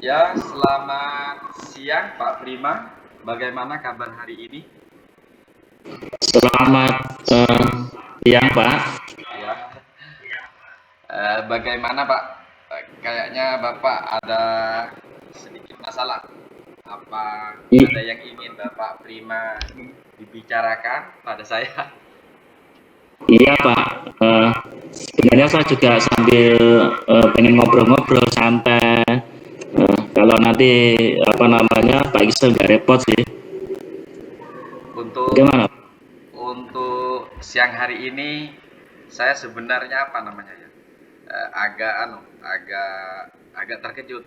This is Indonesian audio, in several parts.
Ya, selamat siang Pak Prima. Bagaimana kabar hari ini? Selamat siang, Pak. Ya, bagaimana Pak? Kayaknya Bapak ada sedikit masalah. Apa ada I- yang ingin Bapak Prima dibicarakan pada saya? iya, Pak. Sebenarnya saya juga sambil pengen ngobrol-ngobrol santai. Kalau nanti apa namanya Pak Isel nggak repot sih. Untuk Bagaimana? untuk siang hari ini saya sebenarnya apa namanya ya? Agak agak agak terkejut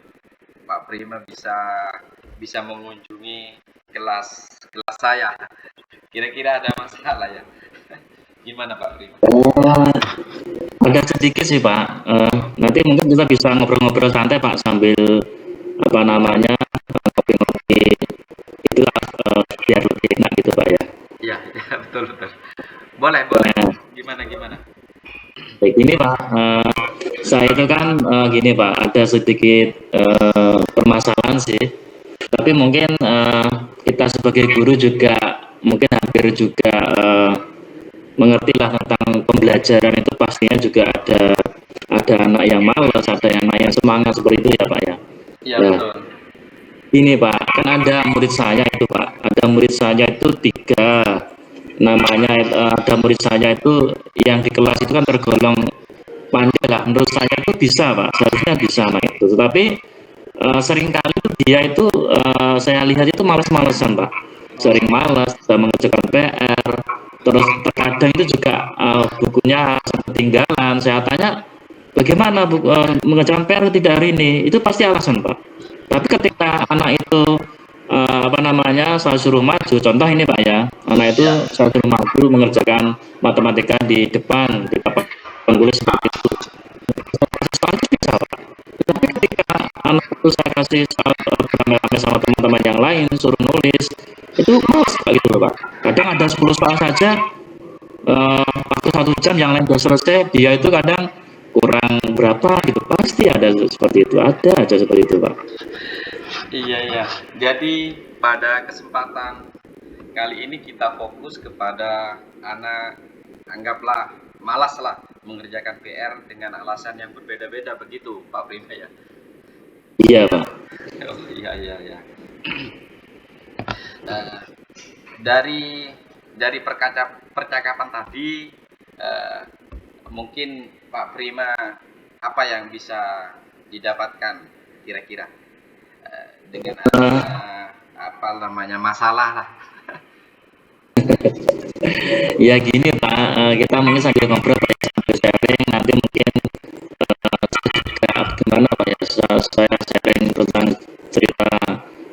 Pak Prima bisa bisa mengunjungi kelas kelas saya. Kira-kira ada masalah ya? Gimana Pak Prima? Oh, ada sedikit sih, Pak. Nanti mungkin kita bisa ngobrol-ngobrol santai, Pak, sambil apa namanya ngopi-ngopi. Itulah biar lebih enak gitu, Pak ya. Iya, ya, betul betul. Boleh boleh. Nah, Gimana gimana? baik, ini Pak, saya itu kan gini Pak, ada sedikit permasalahan sih. Tapi mungkin kita sebagai guru juga mungkin hampir juga mengerti lah tentang pembelajaran itu pastinya juga ada anak yang malas, ada anak yang semangat seperti itu ya Pak ya. Iya Nah, betul. ini Pak, kan ada murid saya itu Pak, ada murid saya itu tiga, namanya ada murid saya itu yang di kelas itu kan tergolong pandai lah, menurut saya itu bisa Pak, seharusnya bisa anak itu, tetapi seringkali itu dia itu saya lihat itu malas-malesan Pak, sering Oh, malas, tidak mengerjakan PR, terus terkadang itu juga bukunya ketinggalan. Saya tanya bagaimana mengerjakan PR tidak hari ini, itu pasti alasan Pak. Tapi ketika anak itu apa namanya saya suruh maju, contoh ini Pak ya, anak itu iya. saya suruh maju mengerjakan matematika di depan di papan tulis seperti itu, pasti bisa Pak. Tapi ketika anak itu saya kasih beramai-ramai sama teman-teman yang lain suruh nulis, itu males Pak gitu loh Pak. Kadang ada 10 soal saja, waktu 1 jam yang lain sudah selesai, dia itu kadang kurang berapa gitu, pasti ada seperti itu, ada aja seperti itu Pak. Iya iya. Jadi pada kesempatan kali ini kita fokus kepada anak, anggaplah malas lah mengerjakan PR dengan alasan yang berbeda-beda begitu Pak Prima ya. Iya Pak. Oh iya iya iya. Eh, dari percakapan tadi, eh, mungkin Pak Prima apa yang bisa didapatkan kira-kira dengan adanya apa namanya masalah lah. Ya gini Pak, kita mungkin sambil ngobrol Pak ya, sambil sharing nanti mungkin gimana Pak ya, saya sharing tentang cerita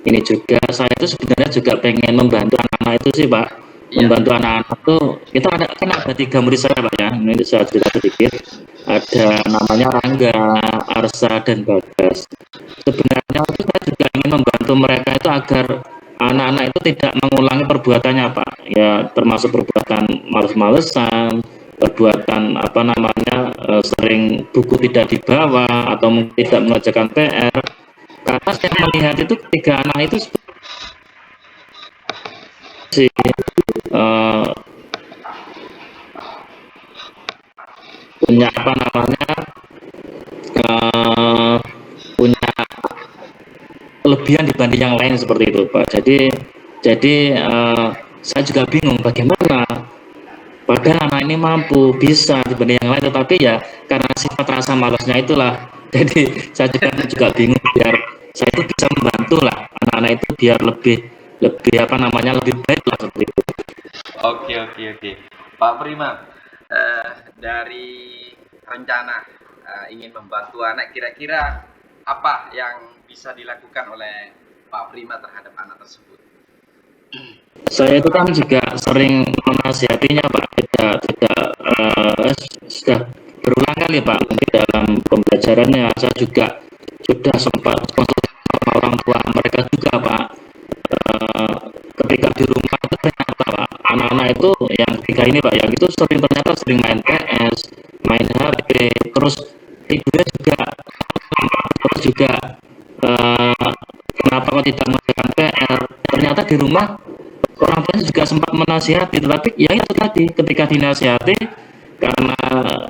ini juga. Saya itu sebenarnya juga pengen membantu anak-anak itu sih Pak, Iya, membantu anak-anak tuh. Kita ada kan ada 3 murid saya Pak ya, ini saya cerita sedikit. Ada namanya Rangga, Arsa, dan Bagas. Sebenarnya itu saya juga ingin membantu mereka itu agar anak-anak itu tidak mengulangi perbuatannya Pak, ya termasuk perbuatan males-malesan, perbuatan apa namanya sering buku tidak dibawa atau mungkin tidak mengerjakan PR, karena saya melihat itu ketiga anak itu sih eh, punya apa namanya eh, punya kelebihan dibanding yang lain seperti itu Pak. Jadi saya juga bingung bagaimana padahal anak ini mampu bisa dibanding yang lain, tetapi ya karena sifat rasa malasnya itulah jadi saya juga bingung biar saya itu bisa membantu lah anak-anak itu biar lebih lebih apa namanya lebih baik lah seperti itu. oke oke oke. Pak Prima, dari rencana ingin membantu anak, kira-kira apa yang bisa dilakukan oleh Pak Prima terhadap anak tersebut? Saya itu kan juga sering menasihatinya Pak, tidak sudah berulang kali Pak, mungkin dalam pembelajarannya saya juga sudah sempat konsultasi sama orang tua mereka juga Pak. Eh, Ketika di rumah itu ternyata Pak, anak-anak itu yang ketiga ini Pak, yang itu ternyata sering main PS, main HP, terus tidurnya juga terus juga kalau tidak mengerjakan PR, ternyata di rumah orang tuanya juga sempat menasihati, tetapi ya itu tadi ketika dinasihati karena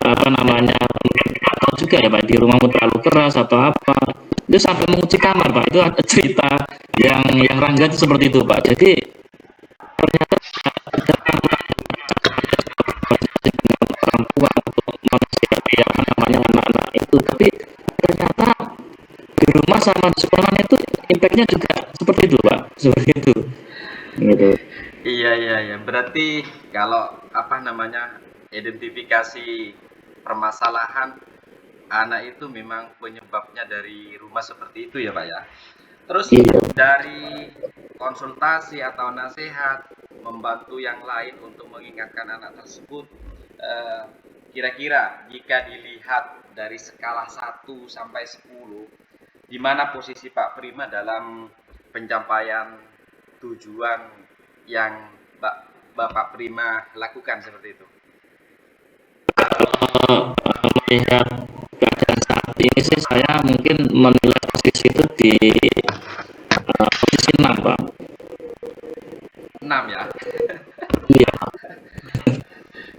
apa namanya mungkin nggak tahu juga ya Pak di rumahmu terlalu keras atau apa itu sampai mengunci kamar Pak, itu ada cerita yang Rangga itu seperti itu Pak. Jadi ternyata dengan orang tua untuk menasihati apa namanya anak-anak itu, tapi ternyata di rumah sama di sekolah itu impactnya juga seperti itu Pak, seperti itu gitu. Iya, iya, iya. Berarti kalau apa namanya identifikasi permasalahan anak itu memang penyebabnya dari rumah seperti itu ya Pak ya. Terus Iya. dari konsultasi atau nasihat membantu yang lain untuk mengingatkan anak tersebut, eh, kira-kira jika dilihat dari skala 1 sampai 10, di mana posisi Pak Prima dalam pencapaian tujuan yang Bapak Prima lakukan seperti itu? Melihat keadaan saat ini sih saya mungkin menilai posisi itu di posisi 6 Pak. 6 ya. Iya.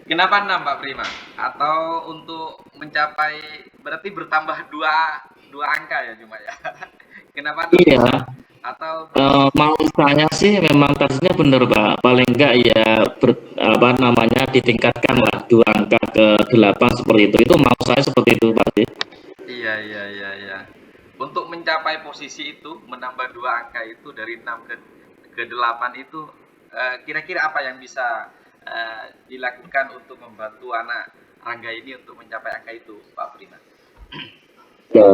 Kenapa 6 Pak Prima? Atau untuk mencapai berarti bertambah dua angka ya cuma ya? Kenapa 6? Iya. Atau Mau saya sih memang tadinya bener Pak, paling enggak ya apa namanya ditingkatkan lah 2 angka ke 8 seperti itu mau saya seperti itu Pak sih. iya, iya, iya, iya. Untuk mencapai posisi itu, menambah 2 angka itu dari 6 ke 8 itu, kira-kira apa yang bisa dilakukan untuk membantu anak Rangga ini untuk mencapai angka itu, Pak Prima? Ya,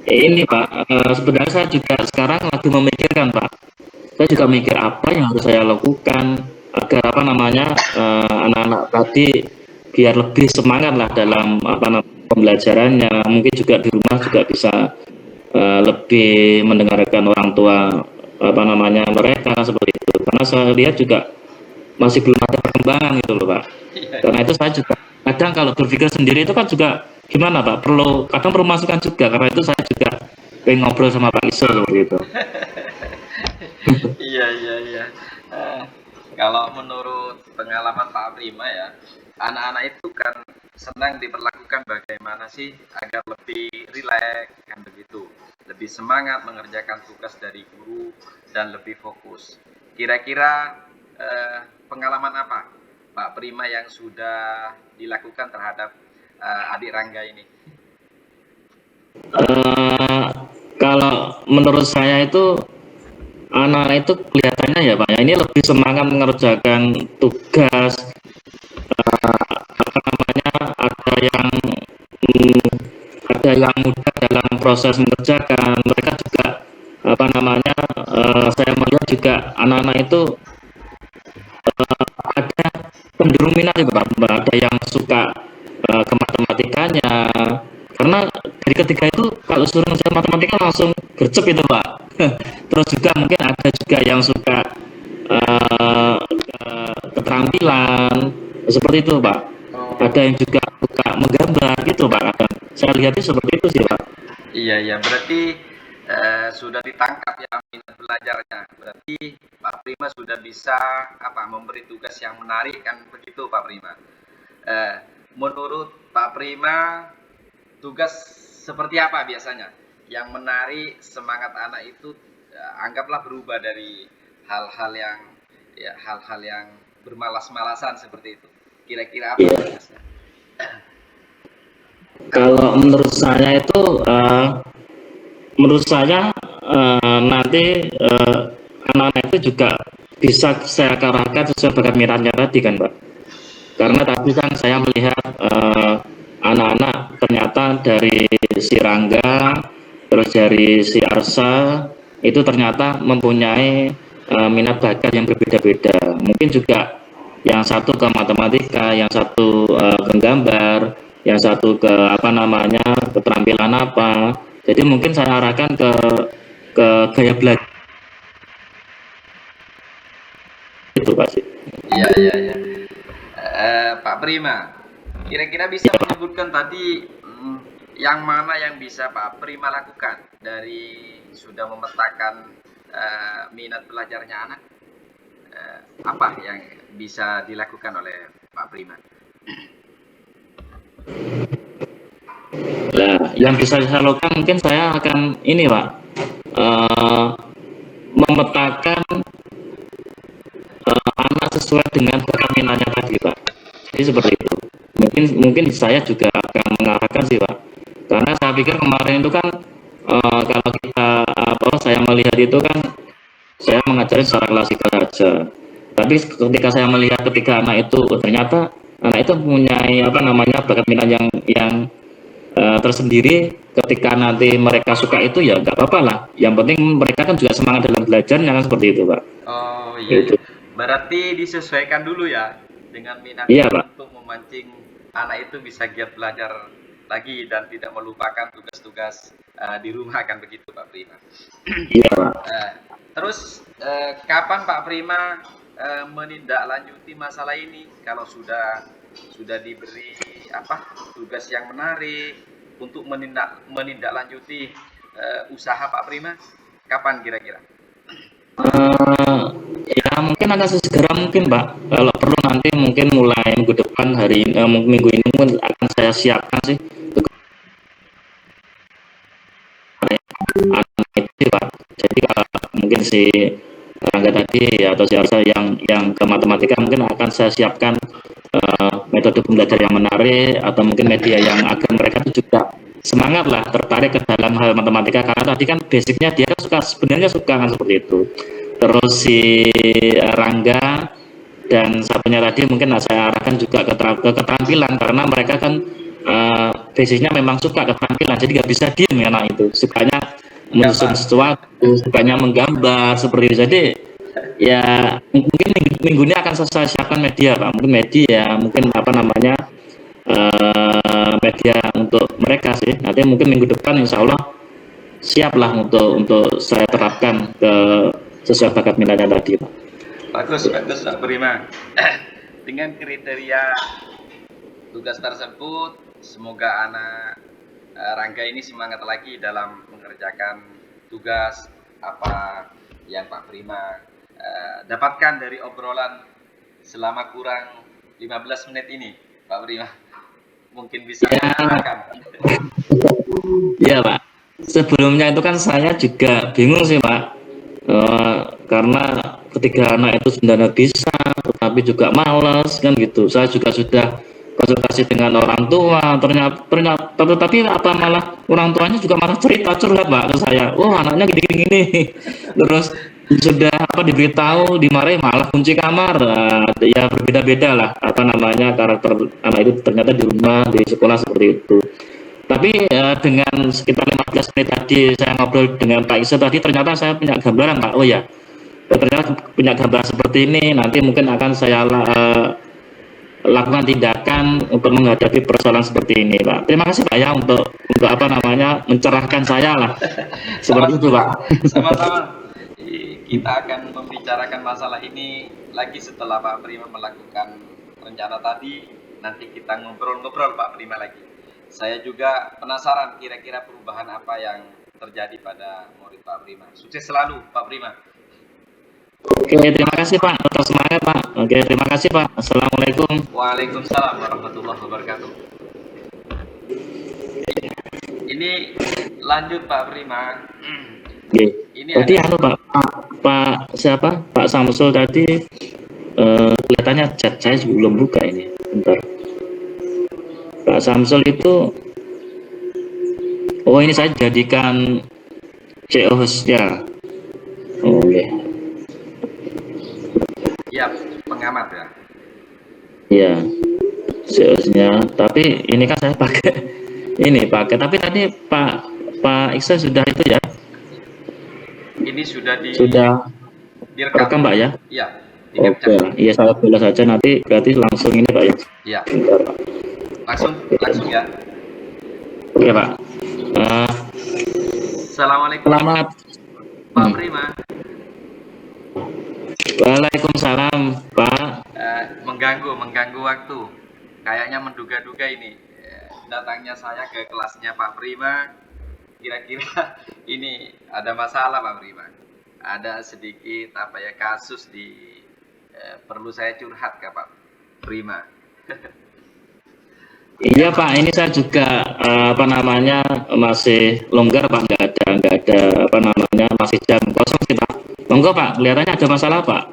ini Pak, sebenarnya saya juga sekarang lagi memikirkan Pak. Saya juga mikir apa yang harus saya lakukan agar apa namanya anak-anak tadi biar lebih semangat lah dalam apa namanya pembelajarannya. Mungkin juga di rumah juga bisa lebih mendengarkan orang tua apa namanya mereka seperti itu. Karena saya lihat juga masih belum ada perkembangan gitu loh Pak. Iya, Karena itu saya juga kadang kalau berpikir sendiri itu kan juga gimana Pak, perlu kadang perlu masukan juga, karena itu saya juga pengen ngobrol sama Pak Iso seperti itu. iya, iya, iya. Eh, Kalau menurut pengalaman Pak Prima ya, anak-anak itu kan senang diperlakukan bagaimana sih agar lebih rileks kan begitu, lebih semangat mengerjakan tugas dari guru dan lebih fokus. Kira-kira pengalaman apa Pak Prima yang sudah dilakukan terhadap adik Rangga ini? Eh, Kalau menurut saya itu anak-anak itu kelihatannya ya Pak ya ini lebih semangat mengerjakan tugas, apa namanya hmm, ada yang mudah dalam proses mengerjakan mereka juga apa namanya saya melihat juga anak-anak itu ada cenderung minat itu Pak. Ada yang suka ke matematikanya karena dari ketiga itu kalau suruh ngerjain matematika langsung gercep itu Pak. Terus juga mungkin ada juga yang suka keterampilan seperti itu Pak. Ada Oh, yang juga suka menggambar gitu Pak. Kadang saya lihatnya seperti itu sih Pak. iya, iya, berarti sudah ditangkap ya minat belajarnya. Berarti Pak Prima sudah bisa apa memberi tugas yang menarik kan begitu Pak Prima. Eh, Menurut Pak Prima, tugas seperti apa biasanya yang menarik semangat anak itu, anggaplah berubah dari hal-hal yang hal-hal yang bermalas-malasan seperti itu. Kira-kira apa Iya. tugasnya? Kalau menurut saya itu menurut saya nanti anak-anak itu juga bisa saya arahkan sesuai bakat minatnya tadi kan Pak. Karena tadi kan saya melihat anak-anak ternyata dari si Rangga, terus dari si Arsa itu ternyata mempunyai minat bakat yang berbeda-beda. Mungkin juga yang satu ke matematika, yang satu ke gambar, yang satu ke apa namanya keterampilan apa. Jadi mungkin saya arahkan ke gaya belajar itu pasti. Iya, iya, iya. Pak Prima, kira-kira bisa menyebutkan tadi yang mana yang bisa Pak Prima lakukan dari sudah memetakan minat belajarnya anak, apa yang bisa dilakukan oleh Pak Prima? Nah, yang bisa saya lakukan mungkin saya akan ini Pak, eh, memetakan anak sesuai dengan keinginannya tadi Pak. Jadi seperti itu. Mungkin mungkin saya juga akan mengarahkan sih Pak. Karena saya pikir kemarin itu kan kalau kita apa saya melihat itu kan saya mengajari secara klasikal saja. Tapi ketika saya melihat ketika anak itu ternyata anak itu mempunyai apa namanya bakat minat yang tersendiri, ketika nanti mereka suka itu ya nggak apa-apa lah. Yang penting mereka kan juga semangat dalam belajarnya kan seperti itu Pak. Oh iya, Itu. iya. Berarti disesuaikan dulu ya dengan Iya minatnya Pak. untuk memancing anak itu bisa giat belajar lagi dan tidak melupakan tugas-tugas di rumah, kan begitu Pak Prima. Iya Pak. Eh, terus kapan Pak Prima menindaklanjuti masalah ini kalau sudah diberi apa tugas yang menarik untuk menindaklanjuti usaha Pak Prima? Kapan kira-kira? Eh, ya mungkin akan sesegera mungkin Pak. Kalau perlu nanti mungkin mulai minggu depan hari ini, minggu ini mungkin akan saya siapkan sih anak itu Pak. Jadi kalau mungkin si Rangga tadi ya, atau si Arsa yang ke matematika mungkin akan saya siapkan metode pembelajaran yang menarik atau mungkin media yang agar mereka itu juga semangat lah tertarik ke dalam hal matematika, karena tadi kan basicnya dia kan suka, sebenarnya suka kan seperti itu. Terus si Rangga dan satunya tadi mungkin saya arahkan juga ke keterampilan, karena mereka kan basicnya memang suka keterampilan, jadi nggak bisa diem ya anak itu, sukanya menyusun Gambar. sesuatu, sukanya menggambar seperti itu. Jadi ya mungkin minggu ini akan saya siapkan media Pak, mungkin media, mungkin apa namanya media untuk mereka sih. Nanti mungkin minggu depan insya Allah siap lah untuk saya terapkan ke sesuai bakat minatnya tadi Pak. Bagus, bagus Pak Prima. Dengan kriteria tugas tersebut, semoga anak Rangga ini semangat lagi dalam mengerjakan tugas apa yang Pak Prima dapatkan dari obrolan selama kurang 15 menit ini, Pak Prima. Mungkin bisa Ya, mencerahkan. ya Pak. Sebelumnya itu kan saya juga bingung sih Pak. Karena ketika anak itu sebenarnya bisa, tetapi juga malas kan gitu. Saya juga sudah konsultasi dengan orang tua, ternyata tapi apa malah orang tuanya juga malah cerita curhat Pak ke saya. Oh anaknya gini-gini. Terus sudah apa diberitahu, dimarahi malah kunci kamar. Ya berbeda-beda lah apa namanya karakter anak itu ternyata di rumah, di sekolah seperti itu. Tapi dengan sekitar 15 menit tadi saya ngobrol dengan Pak Isa tadi, ternyata saya punya gambaran Pak. Oh ya, ternyata punya gambaran seperti ini. Nanti mungkin akan saya lakukan tindakan untuk menghadapi persoalan seperti ini Pak. Terima kasih Pak ya untuk apa namanya mencerahkan saya lah. Seperti itu Pak. Sama-sama. Kita akan membicarakan masalah ini lagi setelah Pak Prima melakukan rencana tadi. Nanti kita ngobrol-ngobrol Pak Prima lagi. Saya juga penasaran kira-kira perubahan apa yang terjadi pada murid Pak Prima. Sukses selalu Pak Prima. Oke, terima kasih Pak atas semangat Pak. Oke, terima kasih Pak. Assalamualaikum. Waalaikumsalam warahmatullahi wabarakatuh. Ini lanjut Pak Prima. Oke. Ini Tadi ada anu Pak siapa? Pak Samsul tadi kelihatannya chat saya belum buka ini. Bentar. Pak Samsul itu, oh ini saya jadikan CO host-nya. Oh iya. ya pengamat ya. Iya, CO host-nya. Tapi ini kan saya pakai ini pakai. Tapi tadi Pak Iksan sudah itu ya, Ini sudah sudah direkam. rekam Pak ya. Iya, Oke, direkam. iya saya boleh saja nanti berarti langsung ini Pak ya. Iya, Bentar, Pak. langsung ya. Oke Pak. Assalamualaikum Selamat. Pak Prima. Waalaikumsalam Pak. Mengganggu waktu. Kayaknya menduga-duga ini datangnya saya ke kelasnya Pak Prima. Kira-kira ini ada masalah Pak Prima. ada sedikit apa ya kasus di perlu saya curhat ke Pak Prima. Iya Pak, ini saya juga apa namanya masih longgar Pak, nggak ada apa namanya masih jam kosong sih Pak. Monggo Pak, kelihatannya ada masalah Pak.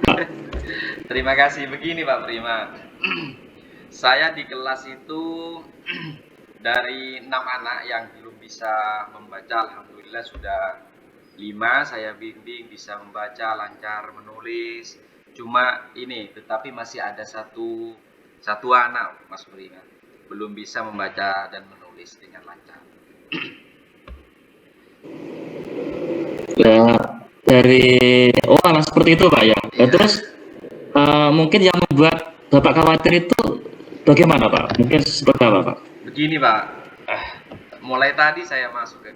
Terima kasih. Begini Pak Prima, saya di kelas itu dari 6 anak yang belum bisa membaca, alhamdulillah sudah 5 saya bimbing bisa membaca, lancar menulis. Cuma ini, tetapi masih ada satu anak Mas Prima belum bisa membaca dan menulis dengan lancar. Ya, dari seperti itu Pak ya. Ya, Ya, terus mungkin yang membuat Bapak khawatir itu bagaimana Pak? Mungkin seperti apa Pak? begini Pak, mulai tadi saya masuk ke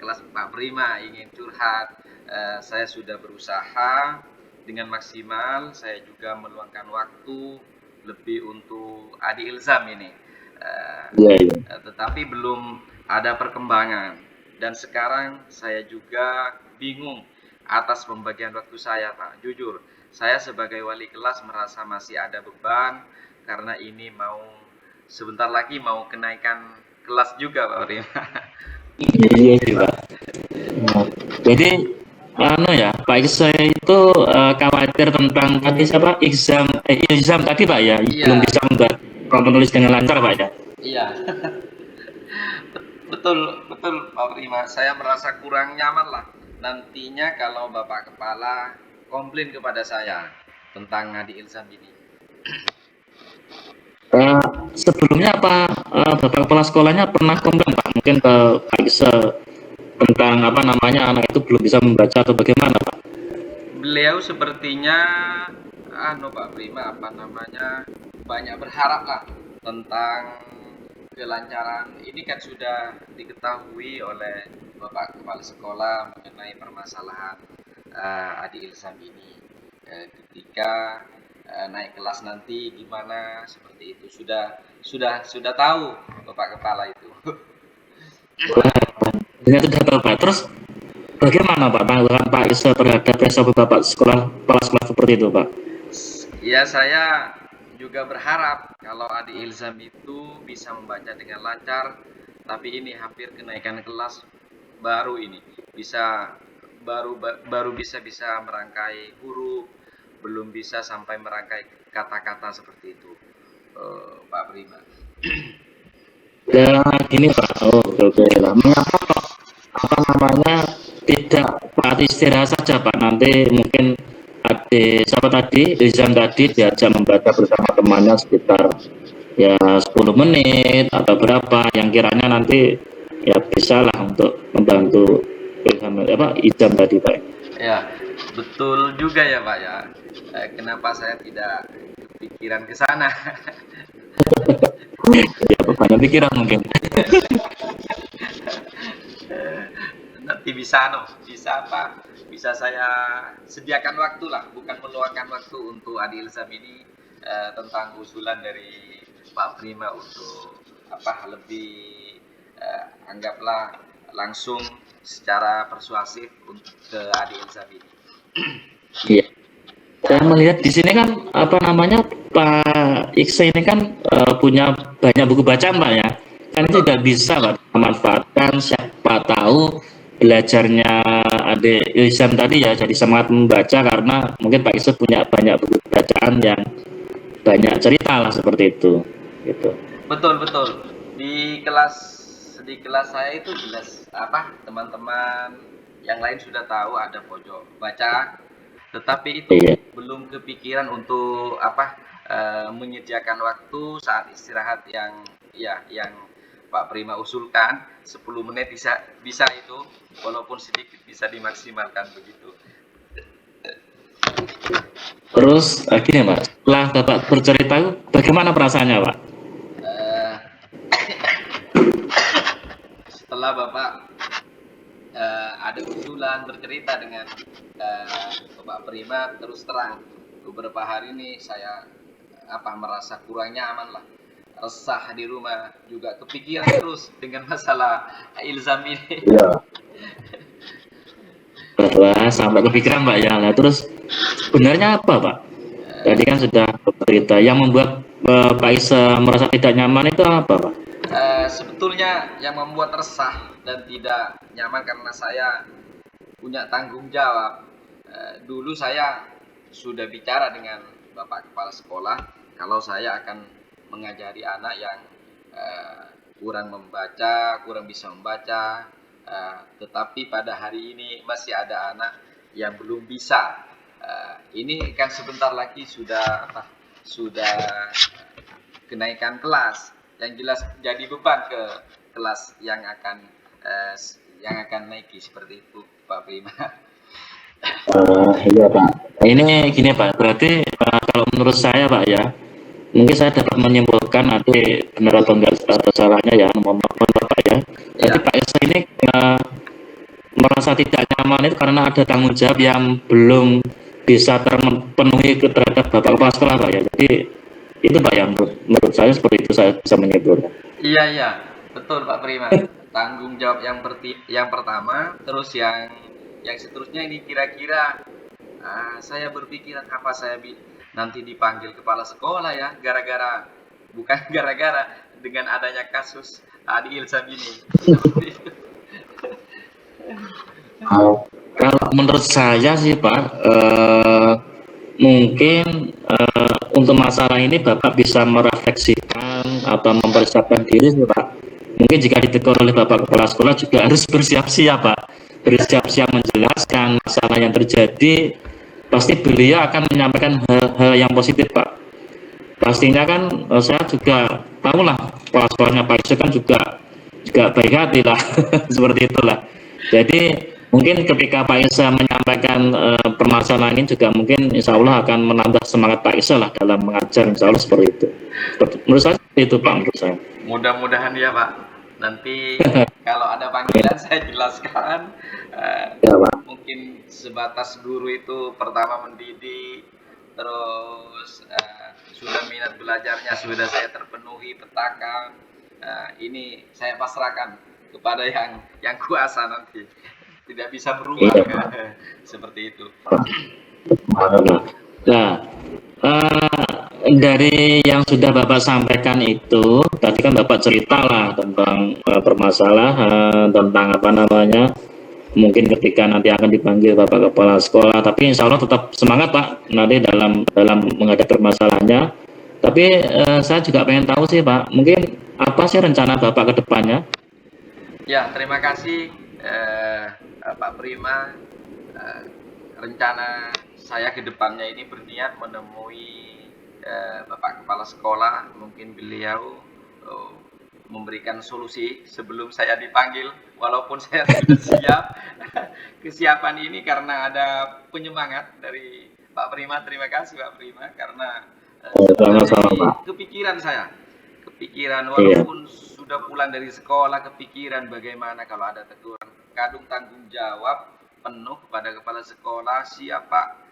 kelas Pak Prima ingin curhat. Saya sudah berusaha dengan maksimal, saya juga meluangkan waktu lebih untuk Adi Ilzam ini. Iya, iya. Tetapi belum ada perkembangan. Dan sekarang saya juga bingung atas pembagian waktu saya, Pak. Jujur, saya sebagai wali kelas merasa masih ada beban karena ini sebentar lagi mau kenaikan kelas juga, Pak Prima. Iya sih Pak. Nah, jadi ya Pak saya itu khawatir tentang tadi siapa exam tadi Pak ya belum Iya, bisa membuat menulis dengan lancar Pak ya. iya. Betul, betul Pak Prima. Saya merasa kurang nyaman lah. Nantinya kalau Bapak Kepala komplain kepada saya tentang Ngadi Ilzam ini. Eh, Sebelumnya apa Bapak kepala sekolahnya pernah komplain Pak mungkin ke Pak Isa tentang apa namanya anak itu belum bisa membaca atau bagaimana Pak? Beliau sepertinya Pak Prima apa namanya banyak berharap lah tentang kelancaran. Ini kan sudah diketahui oleh Bapak Kepala Sekolah mengenai permasalahan Adi Ilzam ini. Ketika naik kelas nanti gimana seperti itu sudah tahu Bapak Kepala itu. Wah, ternyata sudah tahu Pak. Terus bagaimana Pak tanggapan Pak Isa terhadap prestasi Bapak kepala sekolah seperti itu Pak? Ya, saya juga berharap kalau Adi Ilzam itu bisa membaca dengan lancar, tapi ini hampir kenaikan kelas baru ini. Bisa baru bisa merangkai huruf, belum bisa sampai merangkai kata-kata seperti itu. Pak Prima. Ya gini Pak, oke oke lah. Mengapa kok apa namanya tidak Pak istirahat saja Pak? Nanti mungkin adik siapa tadi, Rizam tadi diajak membaca bersama temannya sekitar ya 10 menit atau berapa yang kiranya nanti ya bisa lah untuk membantu Ijam tadi Pak. Ya, betul juga ya Pak ya. Kenapa saya tidak kepikiran ke sana? Ya banyak pikiran mungkin. Nanti bisa apa? Bisa saya sediakan waktu lah, bukan meluangkan waktu untuk Adi Ilzam ini tentang usulan dari Pak Prima untuk apa lebih anggaplah langsung secara persuasif untuk ke Adi Ilzam ini. Iya. Saya melihat di sini kan apa namanya Pak Iksa ini kan punya banyak buku bacaan Pak ya. Kan itu Betul, juga bisa Pak memanfaatkan siapa tahu belajarnya adik Ilham tadi ya jadi semangat membaca karena mungkin Pak Iksa punya banyak buku bacaan yang banyak cerita lah seperti itu gitu. betul, betul. Di kelas saya itu jelas apa teman-teman yang lain sudah tahu ada pojok baca, tetapi itu Iya. belum kepikiran untuk apa menyediakan waktu saat istirahat yang Pak Prima usulkan 10 menit bisa bisa itu walaupun sedikit bisa dimaksimalkan begitu. Terus gini Pak, setelah Bapak bercerita bagaimana perasaannya Pak? Eh, Setelah Bapak ada usulan bercerita dengan Bapak Prima, terus terang beberapa hari ini saya merasa kurang nyaman lah, resah di rumah, juga kepikiran terus dengan masalah ilzam ini. Iya. bahwa sampai kepikiran Pak ya. Nah, terus sebenarnya apa Pak? Tadi kan sudah bercerita yang membuat Pak Isa merasa tidak nyaman itu apa Pak? Sebetulnya yang membuat resah dan tidak nyaman karena saya punya tanggung jawab. Dulu saya sudah bicara dengan Bapak Kepala Sekolah kalau saya akan mengajari anak yang eh, kurang membaca, kurang bisa membaca, tetapi pada hari ini masih ada anak yang belum bisa. Ini kan sebentar lagi sudah kenaikan kelas, yang jelas jadi beban ke kelas eh, yang akan naiki seperti itu Pak Prima. Iya Pak. Ini gini Pak, berarti kalau menurut saya Pak ya, mungkin saya dapat menyimpulkan nanti benar atau enggak salahnya ya, mohon maaf Pak ya. Jadi Ya, Pak Isa ini merasa tidak nyaman itu karena ada tanggung jawab yang belum bisa terpenuhi terhadap Bapak Kepala Sekolah Pak ya. Jadi itu Pak yang menurut saya seperti itu saya bisa menyimpulkan. iya, betul Pak Prima. Tanggung jawab yang pertama, terus yang seterusnya ini kira-kira saya berpikiran apa nanti dipanggil kepala sekolah ya, gara-gara bukan gara-gara dengan adanya kasus Adi Ilsam ini. Seperti itu. Kalau menurut saya sih Pak, mungkin untuk masalah ini Bapak bisa merefleksikan atau mempersiapkan diri sih Pak. Mungkin jika ditegur oleh Bapak Kepala Sekolah juga harus bersiap-siap Pak. Bersiap-siap menjelaskan masalah yang terjadi. Pasti beliau akan menyampaikan hal-hal yang positif Pak. Pastinya kan saya juga tahu lah Kepala Sekolahnya Pak Isu kan juga baik hati lah seperti itulah. Jadi mungkin ketika Pak Isa menyampaikan permasalahan ini juga mungkin Insya Allah akan menambah semangat Pak Isa lah dalam mengajar Insya Allah seperti itu. Menurut saya seperti itu Pak menurut saya. Mudah-mudahan ya Pak. Nanti kalau ada panggilan saya jelaskan. Ya Pak. Mungkin sebatas guru itu pertama mendidik, terus sudah minat belajarnya sudah saya terpenuhi petakan. Ini saya pasrahkan kepada yang kuasa nanti. Tidak bisa berubah. Iya Pak. Seperti itu. Nah, dari yang sudah Bapak sampaikan itu, tadi kan Bapak cerita lah tentang permasalahan, tentang apa namanya, mungkin ketika nanti akan dipanggil Bapak Kepala Sekolah, tapi Insya Allah tetap semangat Pak, nanti dalam menghadapi permasalahannya. Tapi saya juga pengen tahu sih Pak, mungkin apa sih rencana Bapak ke depannya? Ya, terima kasih Pak Prima. Eh, Rencana saya ke depannya ini berniat menemui Bapak Kepala Sekolah, mungkin beliau eh, memberikan solusi sebelum saya dipanggil, walaupun saya sudah siap. Kesiapan ini karena ada penyemangat dari Pak Prima. Terima kasih Pak Prima, karena sebenarnya Sama-sama ini Pak. kepikiran Iya, walaupun sudah pulang dari sekolah, kepikiran bagaimana kalau ada teguran, kadung tanggung jawab penuh kepada kepala sekolah. Siapa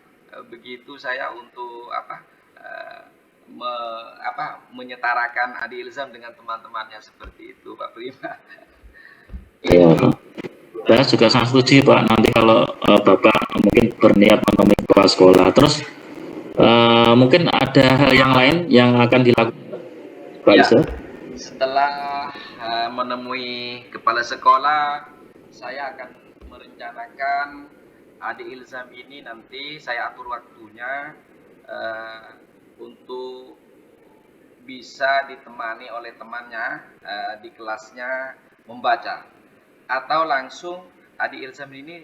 begitu saya untuk eh, menyetarakan Adi Ilzam dengan teman-temannya seperti itu Pak Prima. iya Pak. Saya juga sangat setuju Pak, nanti kalau Bapak mungkin berniat menemui kepala sekolah, terus mungkin ada hal yang lain yang akan dilakukan Pak Ya, Isa? setelah menemui kepala sekolah, saya akan merencanakan Adi Ilzam ini nanti saya atur waktunya eh, untuk bisa ditemani oleh temannya di kelasnya membaca, atau langsung Adi Ilzam ini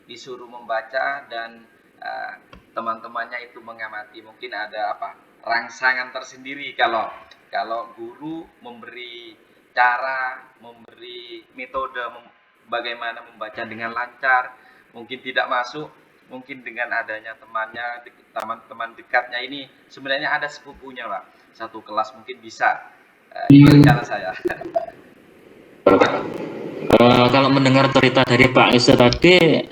disuruh membaca dan eh, teman-temannya itu mengamati. Mungkin ada rangsangan tersendiri kalau kalau guru memberi cara, memberi metode bagaimana membaca dengan lancar, mungkin tidak masuk, mungkin dengan adanya temannya, teman-teman dekatnya ini sebenarnya ada sepupunya Pak, satu kelas mungkin bisa. Itu rencana saya. Kalau mendengar cerita dari Pak Isa tadi,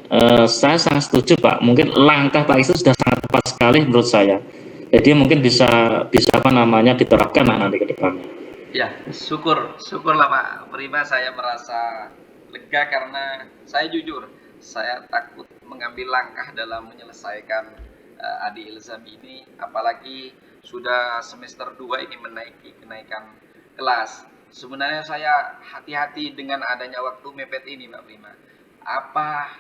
saya sangat setuju Pak. Mungkin langkah Pak Isa sudah sangat tepat sekali menurut saya. Jadi mungkin bisa bisa apa namanya diterapkan lah nanti ke depannya. Ya, syukurlah Pak Prima, saya merasa lega karena saya jujur, saya takut mengambil langkah dalam menyelesaikan adik ilzam ini, apalagi sudah semester 2 ini menaiki kenaikan kelas. Sebenarnya saya hati-hati dengan adanya waktu mepet ini, Mbak Prima.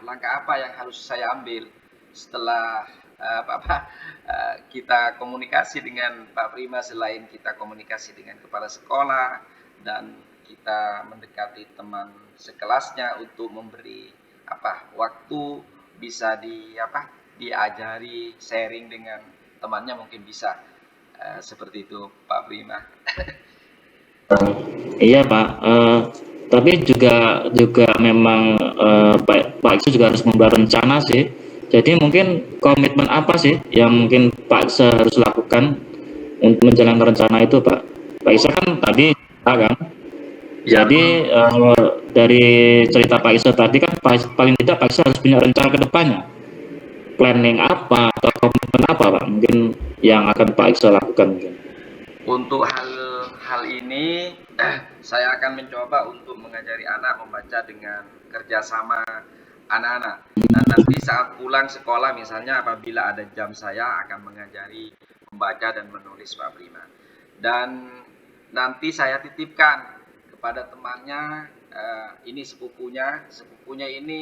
Langkah apa yang harus saya ambil setelah kita komunikasi dengan Pak Prima, selain kita komunikasi dengan kepala sekolah dan kita mendekati teman sekelasnya untuk memberi waktu bisa diajari sharing dengan temannya, mungkin bisa seperti itu Pak Prima. Iya Pak, tapi juga memang Pak Iksu juga harus membuat rencana sih. Jadi mungkin komitmen apa sih yang mungkin Pak Iksu harus lakukan untuk menjalankan rencana itu, Pak? Pak Iksu kan tadi kan. Ya, Jadi dari cerita Pak Iksu tadi kan paling tidak Pak Iksu harus punya rencana ke depannya. Planning apa atau komitmen apa, Pak? Mungkin yang akan Pak Iksu lakukan mungkin. Untuk hal ini saya akan mencoba untuk mengajari anak membaca dengan kerjasama anak-anak. Dan nanti saat pulang sekolah, misalnya apabila ada jam, saya akan mengajari membaca dan menulis Pak Prima. Dan nanti saya titipkan kepada temannya, ini sepupunya ini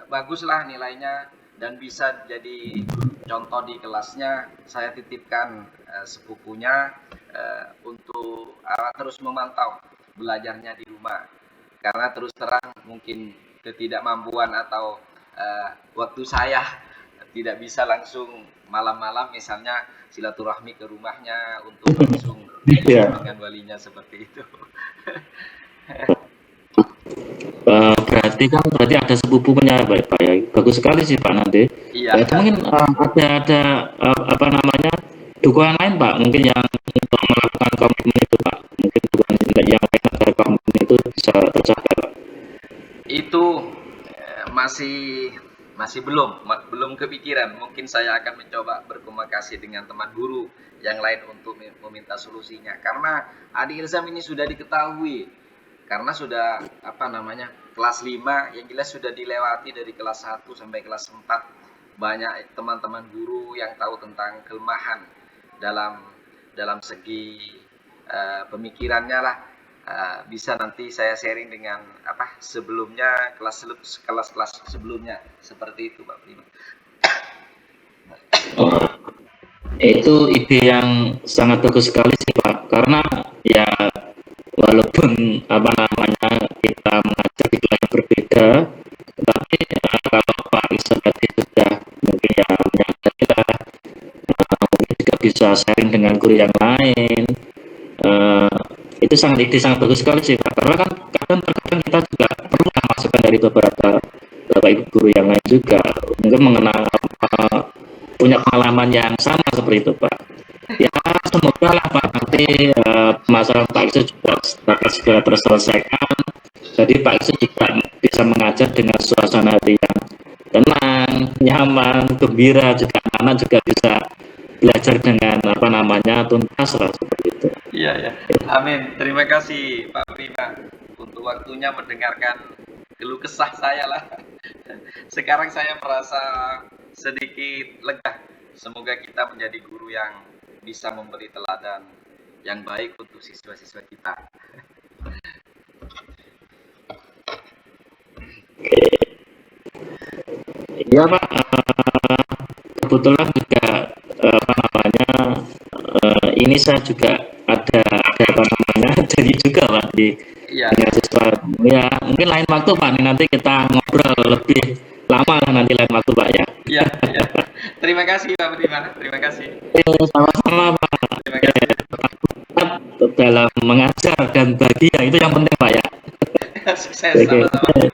baguslah nilainya dan bisa jadi contoh di kelasnya. Saya titipkan sepupunya untuk terus memantau belajarnya di rumah, karena terus terang mungkin ketidakmampuan atau waktu saya tidak bisa langsung malam-malam misalnya silaturahmi ke rumahnya untuk langsung dengan walinya seperti itu. Berarti ada sepupunya Pak ya. Bagus sekali sih Pak nanti. Iya. Itu mungkin ada dukungan lain Pak, mungkin yang untuk melakukan komitmen itu Pak. Mungkin dukungan yang lain agar komitmen itu bisa tercapai Pak. Itu masih belum kepikiran. Mungkin saya akan mencoba berkomunikasi dengan teman guru yang lain untuk meminta solusinya. Karena adik ilzam ini sudah diketahui, karena sudah kelas 5 yang jelas sudah dilewati dari kelas 1 sampai kelas 4. Banyak teman-teman guru yang tahu tentang kelemahan dalam segi pemikirannya lah. Bisa nanti saya sharing dengan sebelumnya, kelas sebelumnya, seperti itu Pak Prima. Itu ide yang sangat bagus sekali sih Pak, karena ya walaupun kita mengajar di kelas berbeda, tapi kalau Pak Iksu tadi sudah mungkin ya mengajar kita, mungkin juga bisa sharing dengan guru yang lain. Itu ide sangat bagus sekali sih Pak, karena kan kadang kita juga perlu masukan dari beberapa ibu guru yang lain juga, mungkin mengenal punya pengalaman yang sama seperti itu Pak. Ya semoga lah Pak nanti masalah Pak Iksu juga dapat segera terselesaikan. Jadi Pak Iksu juga bisa mengajar dengan suasana hati yang tenang, nyaman, gembira, juga anak juga bisa belajar dengan tuntas lah seperti itu. Iya ya. Amin. Terima kasih Pak Prima untuk waktunya mendengarkan keluh kesah saya lah. Sekarang saya merasa sedikit lega. Semoga kita menjadi guru yang bisa memberi teladan yang baik untuk siswa-siswa kita. Iya Pak, kebetulan juga ini saya juga ada jadi juga Pak di siswa. Ya mungkin lain waktu Pak, nanti kita ngobrol lebih lama lah nanti lain waktu Pak ya. Iya. Terima kasih Pak Prima, terima kasih. Sama-sama Pak. Terima kasih. Dalam mengajar dan bahagia, itu yang penting Pak ya. Sukses sama-sama.